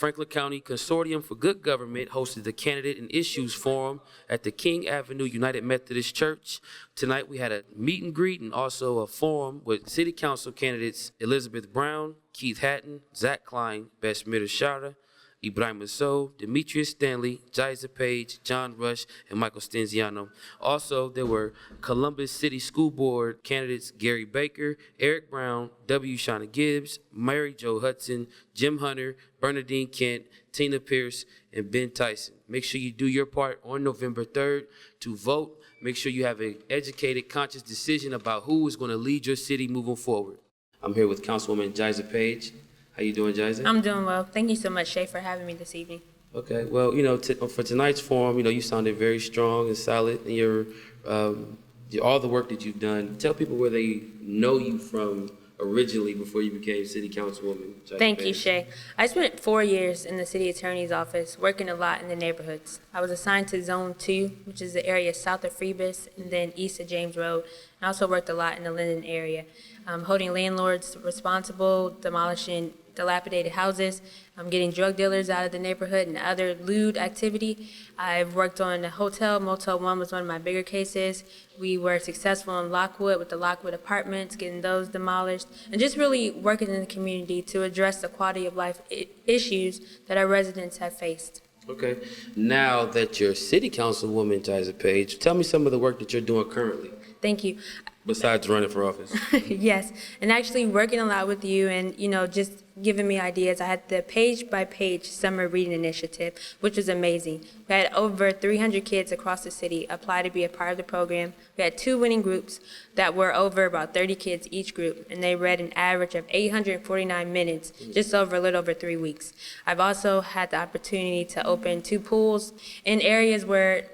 Franklin County Consortium for Good Government hosted the Candidate and Issues Forum at the King Avenue United Methodist Church. Tonight we had a meet and greet and also a forum with City Council candidates Elizabeth Brown, Keith Hatton, Zach Klein, Bashmir Shara, Ibrahim Sow, Demetrius Stanley, Jiza Page, John Rush, and Michael Stinziano. Also, there were Columbus City School Board candidates Gary Baker, Eric Brown, W. Shauna Gibbs, Mary Jo Hudson, Jim Hunter, Bernadine Kent, Tina Pierce, and Ben Tyson. Make sure you do your part on November 3rd to vote. Make sure you have an educated, conscious decision about who is going to lead your city moving forward. I'm here with Councilwoman Jiza Page. How you doing, Jiza? I'm doing well. Thank you so much, Shay, for having me this evening. Okay. Well, for tonight's forum, you sounded very strong and solid in your all the work that you've done. Tell people where they know you from originally before you became City Councilwoman. Thank you, Shay. I spent 4 years in the City Attorney's Office working a lot in the neighborhoods. I was assigned to Zone 2, which is the area south of Freebus and then east of James Road. I also worked a lot in the Linden area, holding landlords responsible, demolishing dilapidated houses, getting drug dealers out of the neighborhood and other lewd activity. I've worked on a hotel. Motel 1 was one of my bigger cases. We were successful in Lockwood with the Lockwood apartments, getting those demolished, and just really working in the community to address the quality of life issues that our residents have faced. Okay. Now that you're City Councilwoman, Jiza Page, tell me some of the work that you're doing currently. Thank you. Besides running for office. Yes, and actually working a lot with you and, just giving me ideas. I had the page-by-page summer reading initiative, which was amazing. We had over 300 kids across the city apply to be a part of the program. We had 2 winning groups that were over about 30 kids each group, and they read an average of 849 minutes, just over a little over 3 weeks. I've also had the opportunity to open 2 pools in areas where,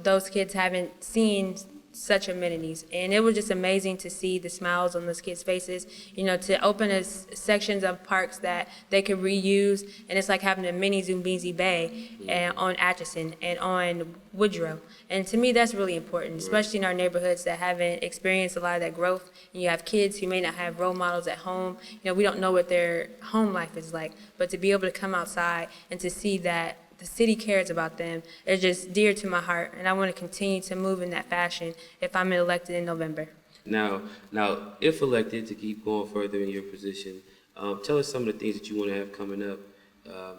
those kids haven't seen such amenities, and it was just amazing to see the smiles on those kids' faces, to open sections of parks that they could reuse, and it's like having a mini Zumbizi Bay on Atchison and on Woodrow, and to me that's really important, especially in our neighborhoods that haven't experienced a lot of that growth, and you have kids who may not have role models at home. We don't know what their home life is like, but to be able to come outside and to see that the city cares about them is just dear to my heart, and I want to continue to move in that fashion if I'm elected in November. Now, if elected to keep going further in your position, tell us some of the things that you want to have coming up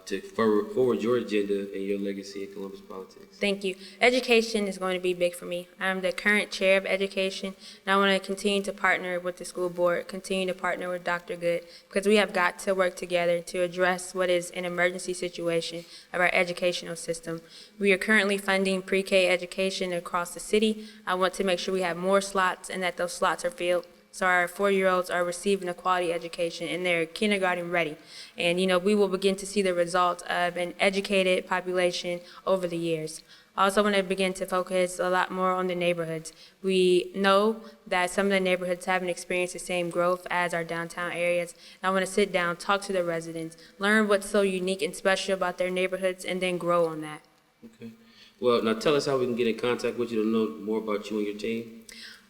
to forward your agenda and your legacy in Columbus politics. Thank you. Education is going to be big for me. I'm the current chair of education, and I want to continue to partner with the school board, continue to partner with Dr. Good, because we have got to work together to address what is an emergency situation of our educational system. We are currently funding pre-K education across the city. I want to make sure we have more slots and that those slots are filled, so our 4-year-olds are receiving a quality education and they're kindergarten ready. And we will begin to see the results of an educated population over the years. I also want to begin to focus a lot more on the neighborhoods. We know that some of the neighborhoods haven't experienced the same growth as our downtown areas. And I want to sit down, talk to the residents, learn what's so unique and special about their neighborhoods, and then grow on that. Okay. Well, now tell us how we can get in contact with you to know more about you and your team.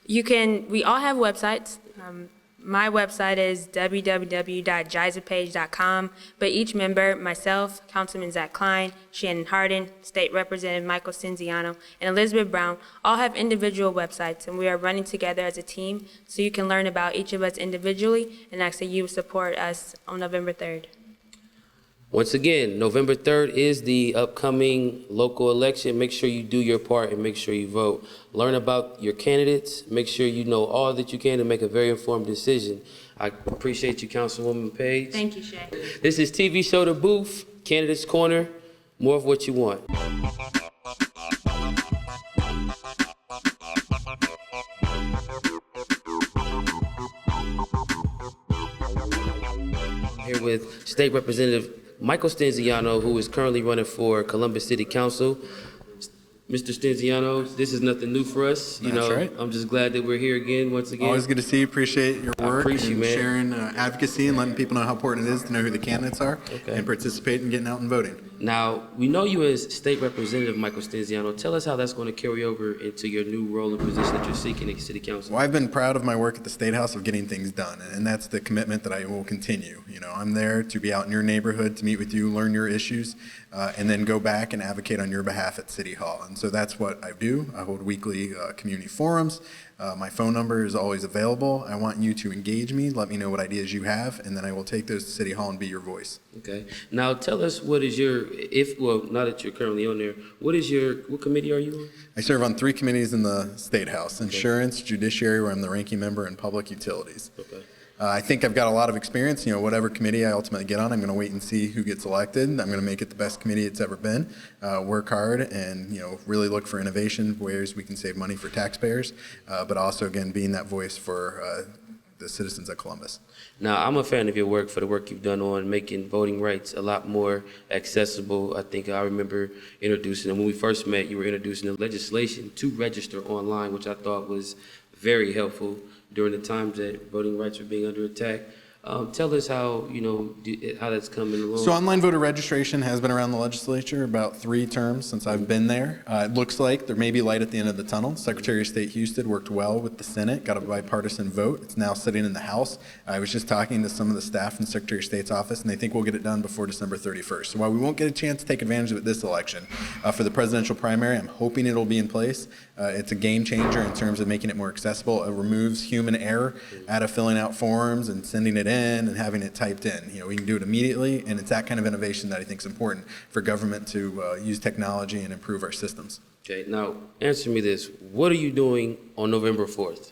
We all have websites. My website is www.jizapage.com, but each member, myself, Councilman Zach Klein, Shannon Hardin, State Representative Michael Stinziano, and Elizabeth Brown all have individual websites, and we are running together as a team so you can learn about each of us individually and ask that you support us on November 3rd. Once again, November 3rd is the upcoming local election. Make sure you do your part and make sure you vote. Learn about your candidates. Make sure you know all that you can to make a very informed decision. I appreciate you, Councilwoman Page. Thank you, Shay. This is TV Show The Booth, Candidates Corner. More of what you want. Here with State Representative Michael Stinziano, who is currently running for Columbus City Council. Mr. Stinziano, this is nothing new for us. That's right. I'm just glad that we're here again, once again. Always good to see you. Appreciate your work appreciate and man. sharing advocacy and letting people know how important it is to know who the candidates are and participate in getting out and voting. Now, we know you as State Representative Michael Stinziano. Tell us how that's going to carry over into your new role and position that you're seeking at City Council. Well, I've been proud of my work at the State House of getting things done, and that's the commitment that I will continue. I'm there to be out in your neighborhood, to meet with you, learn your issues, and then go back and advocate on your behalf at City Hall. And so that's what I do. I hold weekly community forums. My phone number is always available. I want you to engage me, let me know what ideas you have, and then I will take those to City Hall and be your voice. Okay. Now tell us what is your, now that you're currently on there, what committee are you on? I serve on 3 committees in the State House: Insurance, Judiciary, where I'm the ranking member, and Public Utilities. Okay. I think I've got a lot of experience. Whatever committee I ultimately get on, I'm going to wait and see who gets elected. I'm going to make it the best committee it's ever been. Work hard and really look for innovation, ways we can save money for taxpayers, but also again being that voice for the citizens of Columbus. Now, I'm a fan of your work, for the work you've done on making voting rights a lot more accessible. I think I remember introducing, and when we first met, you were introducing the legislation to register online, which I thought was very helpful during the times that voting rights were being under attack. Tell us how that's coming along. So online voter registration has been around the legislature about 3 terms since I've been there. It looks like there may be light at the end of the tunnel. Secretary of State Houston worked well with the Senate, got a bipartisan vote. It's now sitting in the House. I was just talking to some of the staff in the Secretary of State's office, and they think we'll get it done before December 31st. So while we won't get a chance to take advantage of it this election, for the presidential primary, I'm hoping it'll be in place. It's a game changer in terms of making it more accessible. It removes human error out of filling out forms and sending it in and having it typed in. We can do it immediately, and it's that kind of innovation that I think is important for government to use technology and improve our systems. Okay, now answer me this. What are you doing on November 4th?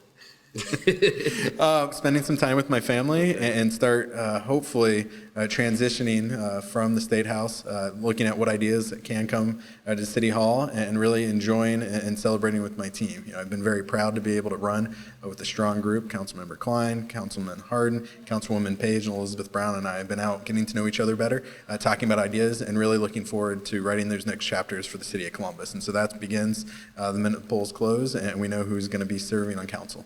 Spending some time with my family and start hopefully transitioning from the State House, looking at what ideas can come to City Hall, and really enjoying and celebrating with my team. I've been very proud to be able to run with a strong group. Councilmember Klein, Councilman Harden, Councilwoman Page, and Elizabeth Brown and I have been out getting to know each other better, talking about ideas, and really looking forward to writing those next chapters for the City of Columbus. And so that begins the minute the polls close, and we know who's going to be serving on council.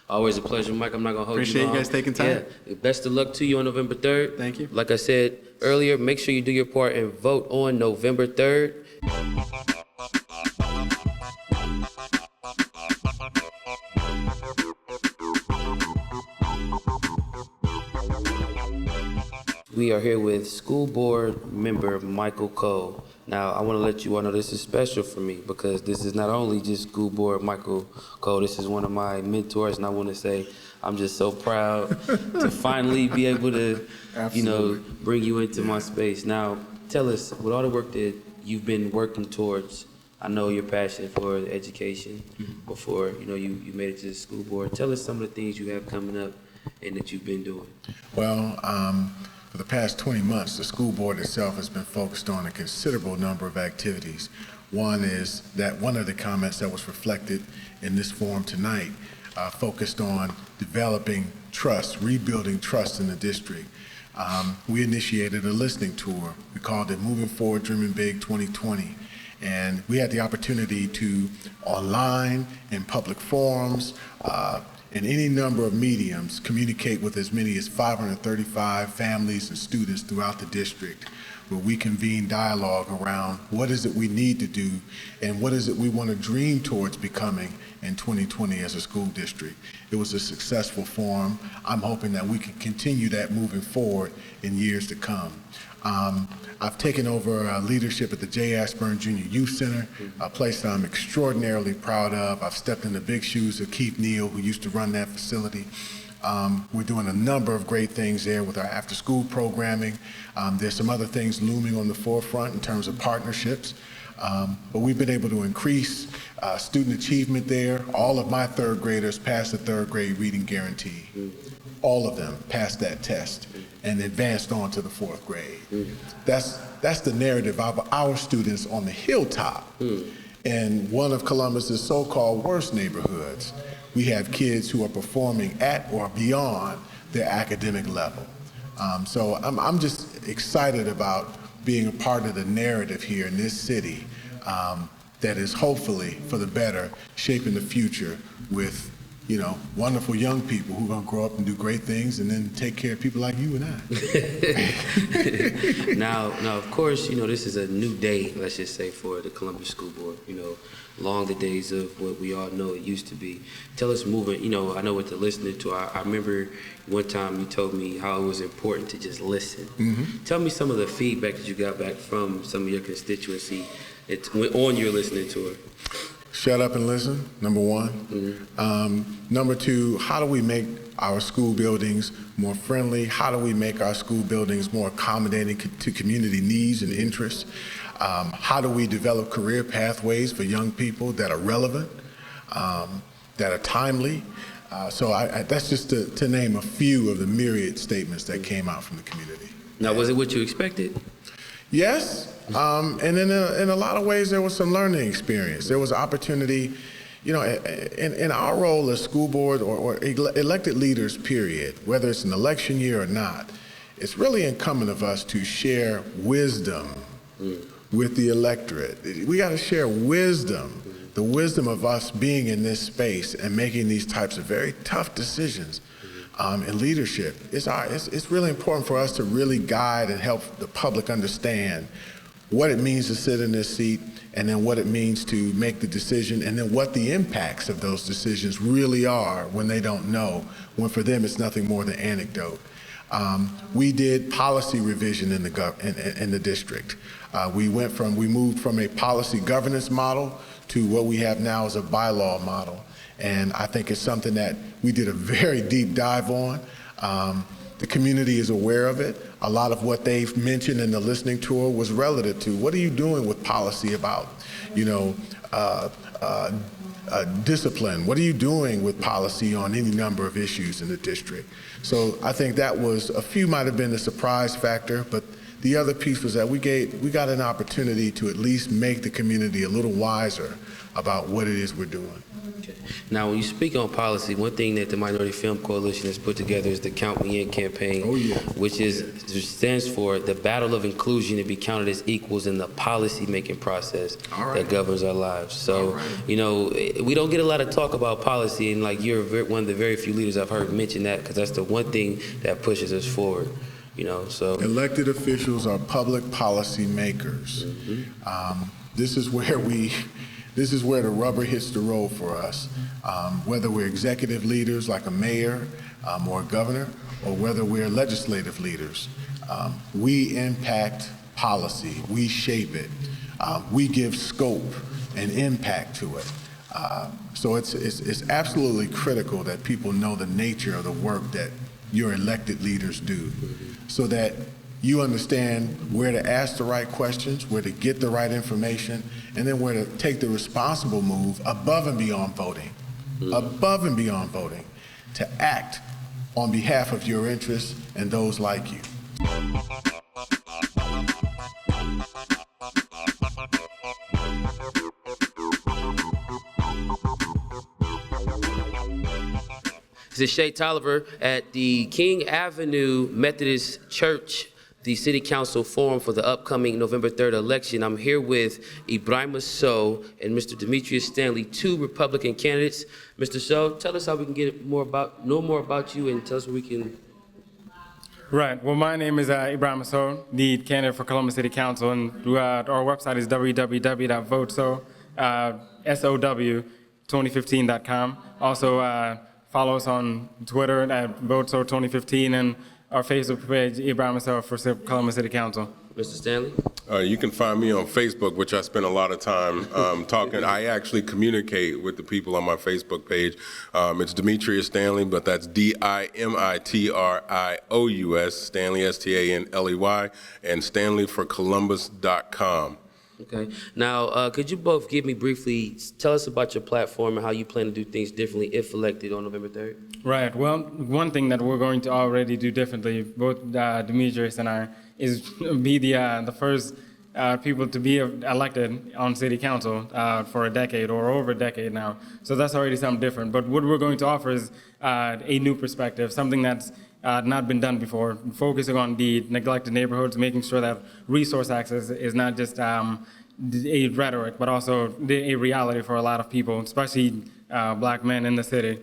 Always a pleasure, Mike. I'm not going to hold Appreciate you long. you guys taking time. Yeah. Best of luck to you on November 3rd. Thank you. Like I said earlier, make sure you do your part and vote on November 3rd. We are here with school board member Michael Cole. Now, I want to let you all know this is special for me, because this is not only just school board Michael Cole, this is one of my mentors, and I want to say I'm just so proud to finally be able to, bring you into my space. Now, tell us, with all the work that you've been working towards, I know you're passionate for education before, you made it to the school board. Tell us some of the things you have coming up and that you've been doing. Well, for the past 20 months, the school board itself has been focused on a considerable number of activities. One is that one of the comments that was reflected in this forum tonight focused on developing trust, rebuilding trust in the district. We initiated a listening tour. We called it Moving Forward, Dreaming Big 2020. And we had the opportunity to, online, in public forums, in any number of mediums, communicate with as many as 535 families and students throughout the district, where we convene dialogue around what is it we need to do and what is it we want to dream towards becoming in 2020 as a school district. It was a successful forum. I'm hoping that we can continue that moving forward in years to come. I've taken over leadership at the J. Ashburn Junior Youth Center, a place that I'm extraordinarily proud of. I've stepped in the big shoes of Keith Neal, who used to run that facility. We're doing a number of great things there with our after-school programming. There's some other things looming on the forefront in terms of partnerships. But we've been able to increase student achievement there. All of my third graders passed the third grade reading guarantee. All of them passed that test and advanced on to the fourth grade. That's the narrative of our students on the hilltop. In one of Columbus's so-called worst neighborhoods, we have kids who are performing at or beyond their academic level. So I'm just excited about being a part of the narrative here in this city that is hopefully for the better, shaping the future with, you know, wonderful young people who are going to grow up and do great things and then take care of people like you and I. Now, of course, you know, this is a new day, let's just say, for the Columbus School Board. You know, long the days of what we all know it used to be. Tell us moving, you know, I know what to listen to. I remember one time you told me how it was important to just listen. Tell me some of the feedback that you got back from some of your constituency on your listening tour. Shut up and listen, number one. Number two, how do we make our school buildings more friendly? How do we make our school buildings more accommodating to community needs and interests? How do we develop career pathways for young people that are relevant, that are timely? So that's just to name a few of the myriad statements that came out from the community. Now, was it what you expected? Yes, and in a lot of ways there was some learning experience. There was opportunity, you know, in our role as school board or elected leaders, period, whether it's an election year or not, it's really incumbent of us to share wisdom with the electorate. We got to share wisdom, the wisdom of us being in this space and making these types of very tough decisions. And leadership, it's really important for us to really guide and help the public understand what it means to sit in this seat, and then what it means to make the decision, and then what the impacts of those decisions really are when they don't know, when for them it's nothing more than anecdote. We did policy revision in the district. We moved from a policy governance model to what we have now as a bylaw model. And I think it's something that we did a very deep dive on. The community is aware of it. A lot of what they've mentioned in the listening tour was relative to what are you doing with policy about, you know, discipline? What are you doing with policy on any number of issues in the district? So I think that was, a few might have been the surprise factor, but the other piece was that we got an opportunity to at least make the community a little wiser about what it is we're doing. Okay. Now, when you speak on policy, one thing that the Minority Film Coalition has put together is the Count Me In campaign, which stands for the battle of inclusion to be counted as equals in the policy-making process that governs our lives. So, you know, we don't get a lot of talk about policy, and like you're one of the very few leaders I've heard mention that, because that's the one thing that pushes us forward. You know, so elected officials are public policy makers. This is where the rubber hits the road for us. Whether we're executive leaders like a mayor or a governor, or whether we're legislative leaders, we impact policy, we shape it, we give scope and impact to it. So it's absolutely critical that people know the nature of the work that your elected leaders do, so that you understand where to ask the right questions, where to get the right information, and then where to take the responsible move above and beyond voting, to act on behalf of your interests and those like you. This is Shay Tolliver at the King Avenue Methodist Church, the City Council Forum for the upcoming November 3rd election. I'm here with Ibrahima Sow and Mr. Demetrius Stanley, two Republican candidates. Mr. Sow, tell us how we can know more about you, and tell us where we can. Right. Well, my name is Ibrahima Sow, the candidate for Columbus City Council, and our website is www.votesow2015.com. Also, follow us on Twitter at VoteSow2015 and our Facebook page, Ibrahima Sow for Columbus City Council. Mr. Stanley? You can find me on Facebook, which I spend a lot of time talking. I actually communicate with the people on my Facebook page. It's Demetrius Stanley, but that's Dimitrious, Stanley, Stanley, and StanleyForColumbus.com. Okay. Now, could you both give me briefly, tell us about your platform and how you plan to do things differently if elected on November 3rd? Right. Well, one thing that we're going to already do differently, both Demetrius and I, is be the first people to be elected on city council for a decade or over a decade now. So that's already something different. But what we're going to offer is a new perspective, something that's not been done before, focusing on the neglected neighborhoods, making sure that resource access is not just a rhetoric, but also a reality for a lot of people, especially black men in the city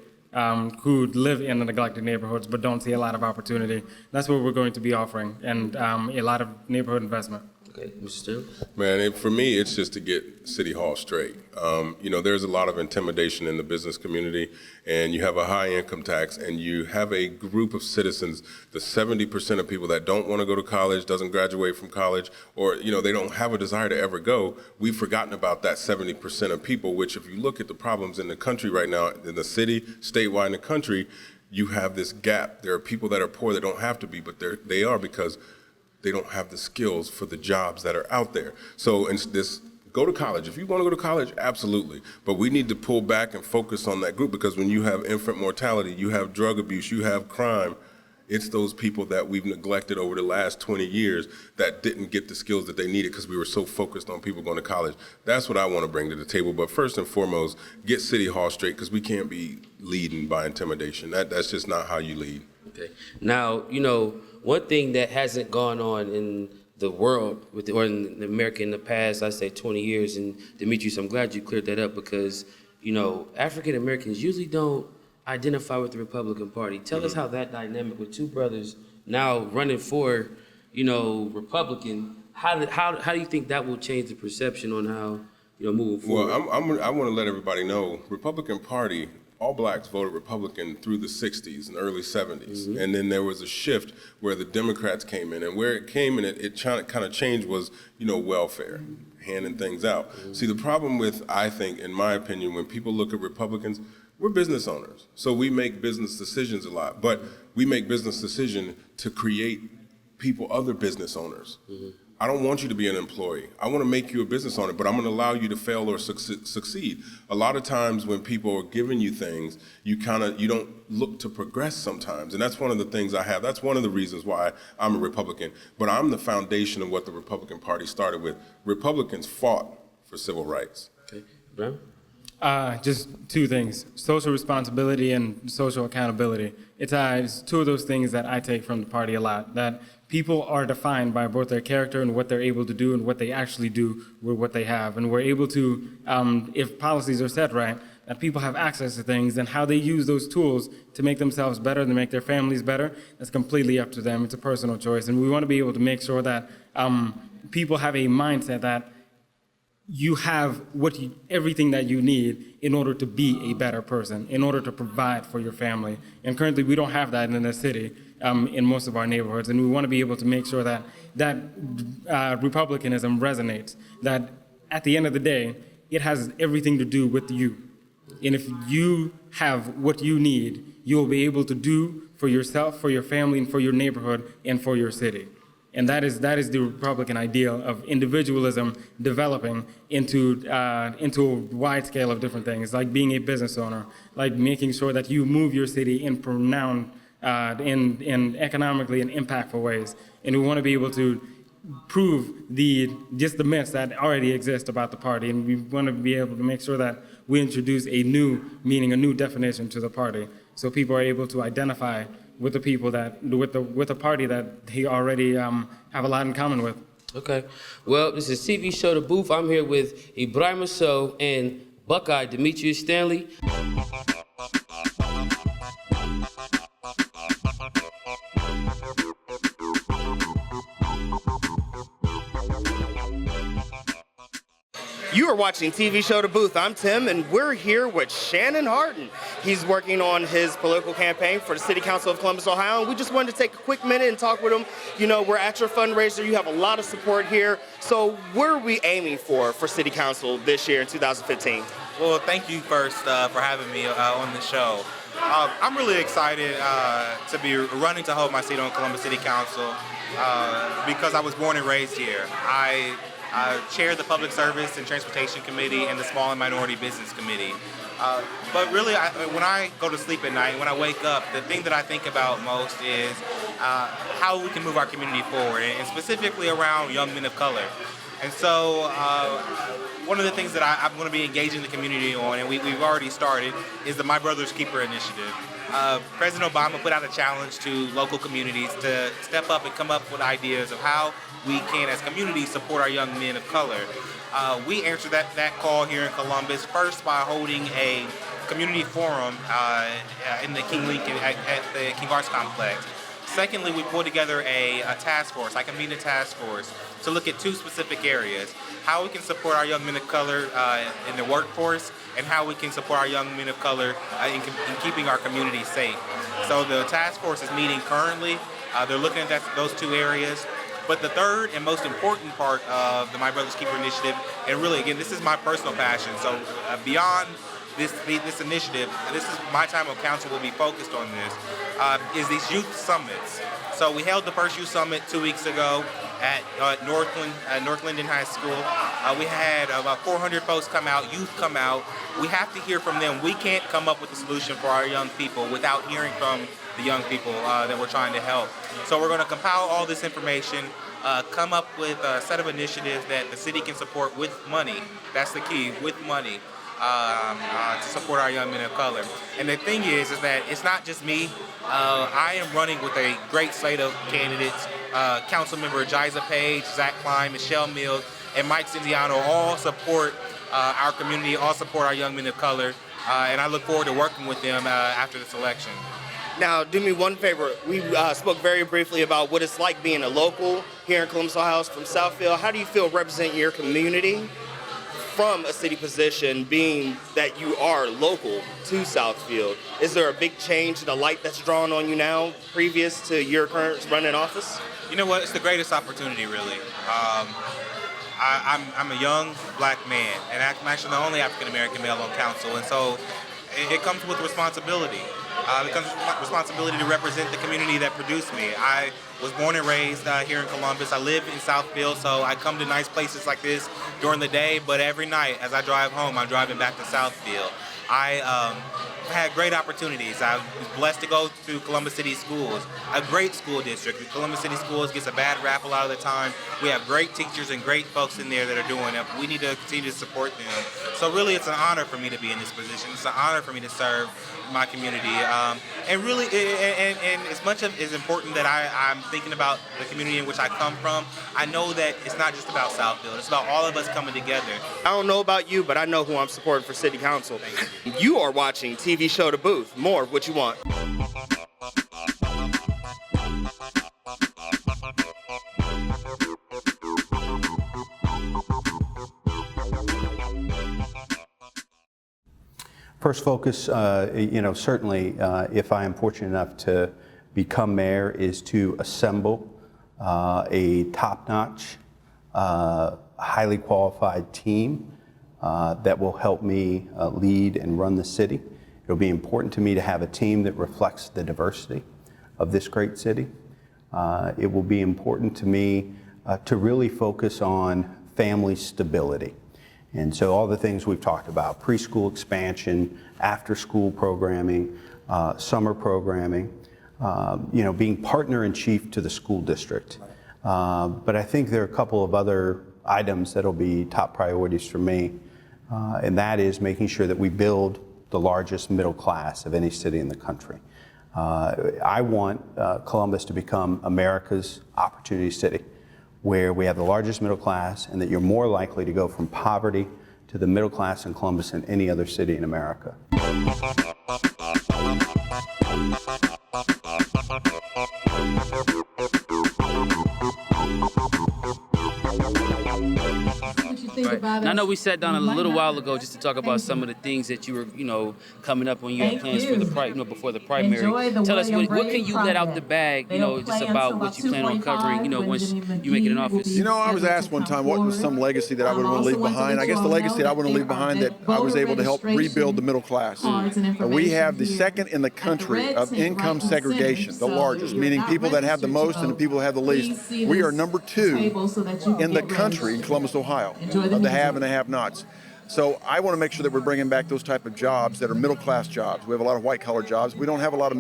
who live in the neglected neighborhoods but don't see a lot of opportunity. That's what we're going to be offering, and a lot of neighborhood investment. Okay, Mr. Steele? Man, for me, it's just to get City Hall straight. There's a lot of intimidation in the business community, and you have a high income tax, and you have a group of citizens, the 70% of people that don't want to go to college, doesn't graduate from college, or they don't have a desire to ever go. We've forgotten about that 70% of people, which if you look at the problems in the country right now, in the city, statewide, in the country, you have this gap. There are people that are poor that don't have to be, but they are because they don't have the skills for the jobs that are out there. So go to college. If you want to go to college, absolutely. But we need to pull back and focus on that group, because when you have infant mortality, you have drug abuse, you have crime, it's those people that we've neglected over the last 20 years that didn't get the skills that they needed because we were so focused on people going to college. That's what I want to bring to the table. But first and foremost, get City Hall straight, because we can't be leading by intimidation. That's just not how you lead. Okay. Now, one thing that hasn't gone on in the world or in America in the past, I say 20 years, and Demetrius, I'm glad you cleared that up, because, African Americans usually don't identify with the Republican Party. Tell us how that dynamic with two brothers now running for, Republican, how do you think that will change the perception on how, moving forward? Well, I want to let everybody know, Republican Party, all blacks voted Republican through the 60s and early 70s. Mm-hmm. And then there was a shift where the Democrats came in. And where it came in, it kind of changed was, welfare, handing things out. Mm-hmm. See, the problem with, I think, in my opinion, when people look at Republicans, we're business owners. So we make business decisions a lot. But we make business decisions to create other business owners. Mm-hmm. I don't want you to be an employee. I want to make you a business owner, but I'm going to allow you to fail or succeed. A lot of times when people are giving you things, you don't look to progress sometimes. And that's one of the things I have. That's one of the reasons why I'm a Republican. But I'm the foundation of what the Republican Party started with. Republicans fought for civil rights. Okay. Brown? Just two things: social responsibility and social accountability. It's two of those things that I take from the party a lot, that people are defined by both their character and what they're able to do and what they actually do with what they have. And we're able to, if policies are set right, that people have access to things, and how they use those tools to make themselves better, to make their families better, that's completely up to them. It's a personal choice. And we want to be able to make sure that people have a mindset that you have everything that you need in order to be a better person, in order to provide for your family. And currently we don't have that in the city, in most of our neighborhoods. And we want to be able to make sure that Republicanism resonates, that at the end of the day, it has everything to do with you. And if you have what you need, you will be able to do for yourself, for your family, and for your neighborhood, and for your city. And that is the Republican ideal of individualism developing into a wide scale of different things, like being a business owner, like making sure that you move your city in economically and impactful ways. And we want to be able to prove just the myths that already exist about the party, and we want to be able to make sure that we introduce a new meaning, a new definition to the party, so people are able to identify with the people with the party that they already have a lot in common with. Okay. Well, this is TV Show The Booth. I'm here with Ibrahim So and Buckeye Demetrius Stanley. You are watching TV Show The Booth. I'm Tim, and we're here with Shannon Harden. He's working on his political campaign for the City Council of Columbus, Ohio, and we just wanted to take a quick minute and talk with him. We're at your fundraiser. You have a lot of support here. So what are we aiming for City Council this year in 2015? Well, thank you first for having me on the show. I'm really excited to be running to hold my seat on Columbus City Council because I was born and raised here. I chair the Public Service and Transportation Committee and the Small and Minority Business Committee. But really, when I go to sleep at night, when I wake up, the thing that I think about most is how we can move our community forward, and specifically around young men of color. And so one of the things that I'm going to be engaging the community on, and we've already started, is the My Brother's Keeper initiative. President Obama put out a challenge to local communities to step up and come up with ideas of how we can, as communities, support our young men of color. We answered that call here in Columbus, first by holding a community forum in the King Lincoln at the King Arts Complex. Secondly, we pulled together a task force, like a meeting task force, to look at two specific areas: how we can support our young men of color in the workforce, and how we can support our young men of color in keeping our community safe. So the task force is meeting currently. They're looking at those two areas. But the third and most important part of the My Brother's Keeper initiative, and really, again, this is my personal passion. So beyond this initiative, and this is my time on council will be focused on this, is these youth summits. So we held the first youth summit 2 weeks ago at North Linden High School. We had about 400 folks come out, youth come out. We have to hear from them. We can't come up with a solution for our young people without hearing from the young people that we're trying to help. So we're going to compile all this information, come up with a set of initiatives that the city can support with money. That's the key, with money. To support our young men of color. And the thing is that it's not just me. I am running with a great slate of candidates. Councilmember Jiza Page, Zach Klein, Michelle Mills, and Mike Stinziano all support our community, all support our young men of color. And I look forward to working with them after this election. Now, do me one favor. We spoke very briefly about what it's like being a local here in Columbus, Ohio, from Southfield. How do you feel representing your community from a city position, being that you are local to Southfield? Is there a big change in the light that's drawn on you now, previous to your current run in office? You know what? It's the greatest opportunity, really. I'm a young black man, and I'm actually the only African-American male on council, and so it comes with responsibility. It comes with responsibility to represent the community that produced me. I was born and raised here in Columbus. I live in Southfield, so I come to nice places like this during the day, but every night as I drive home, I'm driving back to Southfield. I had great opportunities. I was blessed to go to Columbus City Schools, a great school district. Columbus City Schools gets a bad rap a lot of the time. We have great teachers and great folks in there that are doing it. We need to continue to support them. So really, it's an honor for me to be in this position. It's an honor for me to serve my community. And really, and as much as important that I'm thinking about the community in which I come from, I know that it's not just about Southfield. It's about all of us coming together. I don't know about you, but I know who I'm supporting for city council. You are watching TV Show The Booth. More of what you want. First focus, certainly if I am fortunate enough to become mayor, is to assemble a top-notch, highly qualified team that will help me lead and run the city. It'll be important to me to have a team that reflects the diversity of this great city. It will be important to me to really focus on family stability. And so all the things we've talked about, preschool expansion, after-school programming, summer programming, being partner-in-chief to the school district. But I think there are a couple of other items that'll be top priorities for me, and that is making sure that we build the largest middle class of any city in the country. I want Columbus to become America's opportunity city, where we have the largest middle class and that you're more likely to go from poverty to the middle class in Columbus than any other city in America. Right. Now, I know we sat down a little while ago just to talk about some of the things that you were, coming up when you had plans for the before the primary. Tell us what can you let out the bag, just about what you plan on covering, once you make it in office. I was asked one time what was some legacy that I would want to leave behind. I guess the legacy that I want to leave behind that I was able to help rebuild the middle class. We have the second in the country of income segregation, the largest, meaning people that have the most and the people that have the least. We are number 2 in the country in Columbus, Ohio, of the have and the have-nots. So I want to make sure that we're bringing back those type of jobs that are middle-class jobs. We have a lot of white-collar jobs. We don't have a lot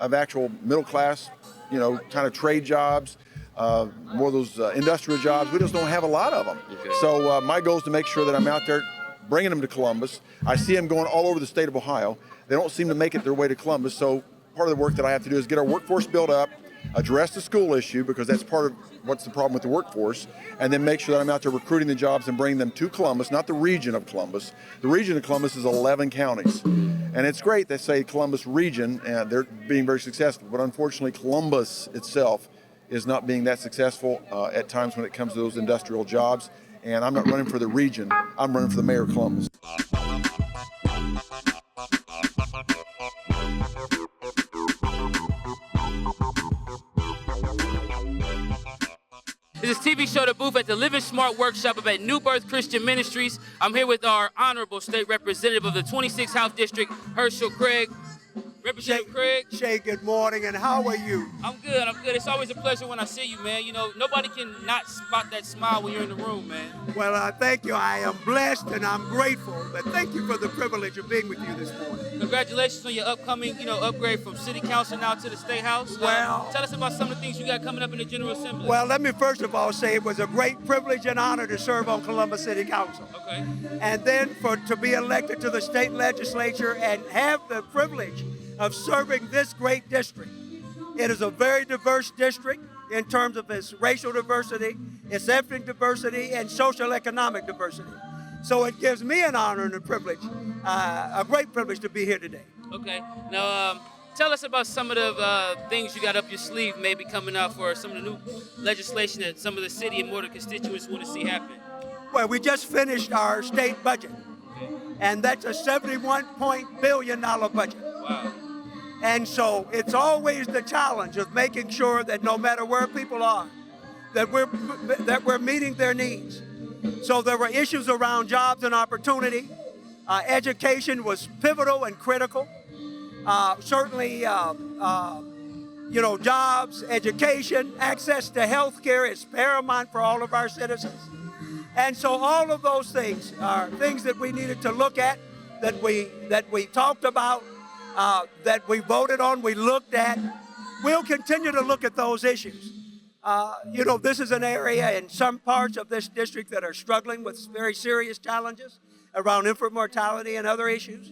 of actual middle-class, kind of trade jobs, more of those industrial jobs. We just don't have a lot of them. Okay. So my goal is to make sure that I'm out there bringing them to Columbus. I see them going all over the state of Ohio. They don't seem to make it their way to Columbus. So part of the work that I have to do is get our workforce built up, address the school issue, because that's part of what's the problem with the workforce, and then make sure that I'm out there recruiting the jobs and bringing them to Columbus, not the region of Columbus. The region of Columbus is 11 counties. And it's great they say Columbus region, and they're being very successful, but unfortunately Columbus itself is not being that successful at times when it comes to those industrial jobs. And I'm not running for the region, I'm running for the mayor of Columbus. This is TV Show The Booth at the Living Smart Workshop up at New Birth Christian Ministries. I'm here with our honorable state representative of the 26th House District, Herschel Craig. Representative Craig. Shay, good morning, and how are you? I'm good. It's always a pleasure when I see you, man. You know, nobody can not spot that smile when you're in the room, man. Well, thank you. I am blessed and I'm grateful. But thank you for the privilege of being with you this morning. Congratulations on your upcoming, upgrade from City Council now to the State House. Well, tell us about some of the things you got coming up in the General Assembly. Well, let me first of all say it was a great privilege and honor to serve on Columbus City Council. Okay. And then to be elected to the state legislature and have the privilege of serving this great district. It is a very diverse district in terms of its racial diversity, its ethnic diversity, and social economic diversity. So it gives me an honor and a privilege, a great privilege to be here today. Okay. Now, tell us about some of the things you got up your sleeve maybe coming out for some of the new legislation that some of the city and more of the constituents want to see happen. Well, we just finished our state budget, and that's a $71 billion budget. Wow. And so it's always the challenge of making sure that no matter where people are, that we're meeting their needs. So there were issues around jobs and opportunity. Education was pivotal and critical. Certainly, jobs, education, access to health care is paramount for all of our citizens. And so all of those things are things that we needed to look at, that we talked about, that we voted on, we looked at. We'll continue to look at those issues. This is an area in some parts of this district that are struggling with very serious challenges around infant mortality and other issues.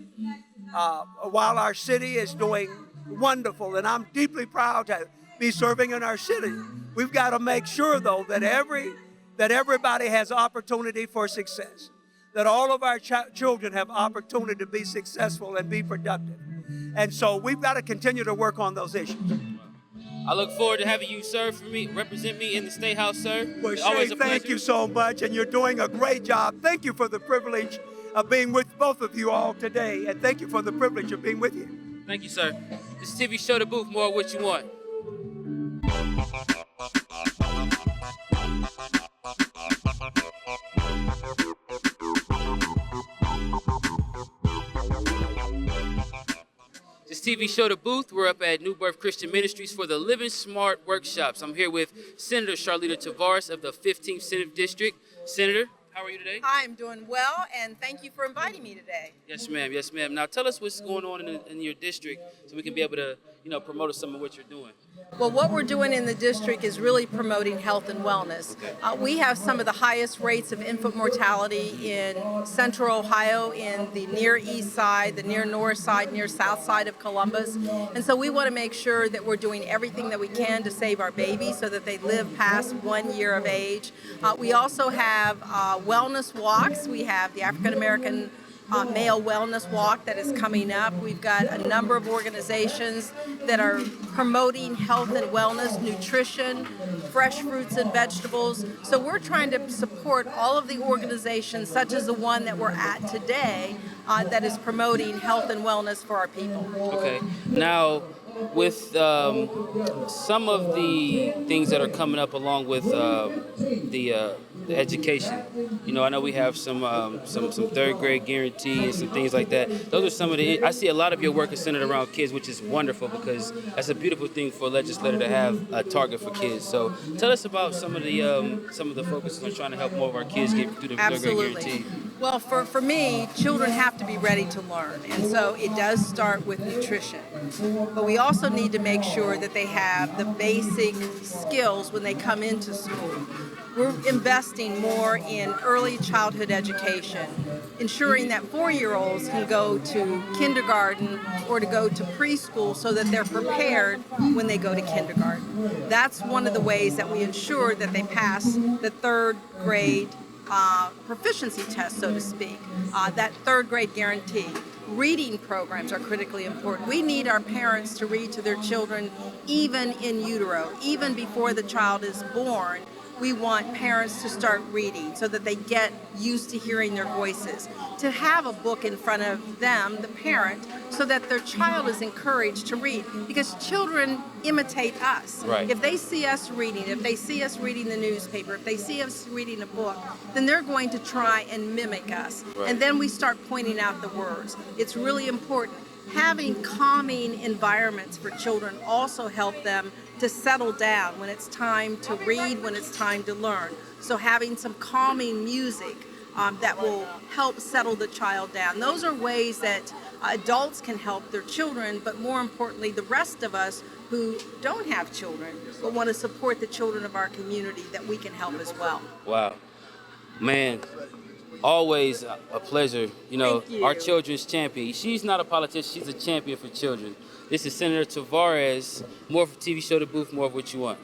While our city is doing wonderful, and I'm deeply proud to be serving in our city, we've got to make sure, though, that everybody has opportunity for success, that all of our children have opportunity to be successful and be productive. And so we've got to continue to work on those issues. I look forward to having you represent me in the State House, sir. Well, Shay, thank you so much, and you're doing a great job. Thank you for the privilege of being with both of you all today, and thank you for the privilege of being with you. Thank you, sir. This is TV Show The Booth, more of what you want. This TV Show The Booth. We're up at New Birth Christian Ministries for the Living Smart Workshops. I'm here with Senator Charlita Tavares of the 15th Senate District. Senator, how are you today? Hi, I'm doing well, and thank you for inviting me today. Yes, ma'am. Yes, ma'am. Now, tell us what's going on in your district so we can be able to, promote some of what you're doing. Well, what we're doing in the district is really promoting health and wellness. We have some of the highest rates of infant mortality in central Ohio, in the near east side, the near north side, near south side of Columbus. And so we want to make sure that we're doing everything that we can to save our babies so that they live past 1 year of age. We also have wellness walks. We have the African American Male Wellness Walk that is coming up. We've got a number of organizations that are promoting health and wellness, nutrition, fresh fruits and vegetables. So we're trying to support all of the organizations, such as the one that we're at today, that is promoting health and wellness for our people. Okay. Now, with some of the things that are coming up along with the education, I know we have some third grade guarantee and some things like that. Those are some of I see a lot of your work is centered around kids, which is wonderful because that's a beautiful thing for a legislator to have a target for kids. So tell us about some of the focuses on trying to help more of our kids get through the third grade guarantee. Well, for me, children have to be ready to learn, and so it does start with nutrition. But we also need to make sure that they have the basic skills when they come into school. We're investing more in early childhood education, ensuring that 4-year-olds can go to kindergarten or to go to preschool so that they're prepared when they go to kindergarten. That's one of the ways that we ensure that they pass the 3rd grade proficiency test, so to speak, that 3rd grade guarantee. Reading programs are critically important. We need our parents to read to their children even in utero, even before the child is born. We want parents to start reading so that they get used to hearing their voices, to have a book in front of them, the parent, so that their child is encouraged to read, because children imitate us. Right. If they see us reading, if they see us reading the newspaper, if they see us reading a book, then they're going to try and mimic us. Right. And then we start pointing out the words. It's really important. Having calming environments for children also help them to settle down when it's time to read, when it's time to learn. So having some calming music that will help settle the child down. Those are ways that adults can help their children, but more importantly, the rest of us who don't have children but want to support the children of our community, that we can help as well. Wow. Man, always a pleasure. You know, Thank you. our children's champion. She's not a politician, she's a champion for children. This is Senator Tavares. More for TV Show The Booth, more of what you want.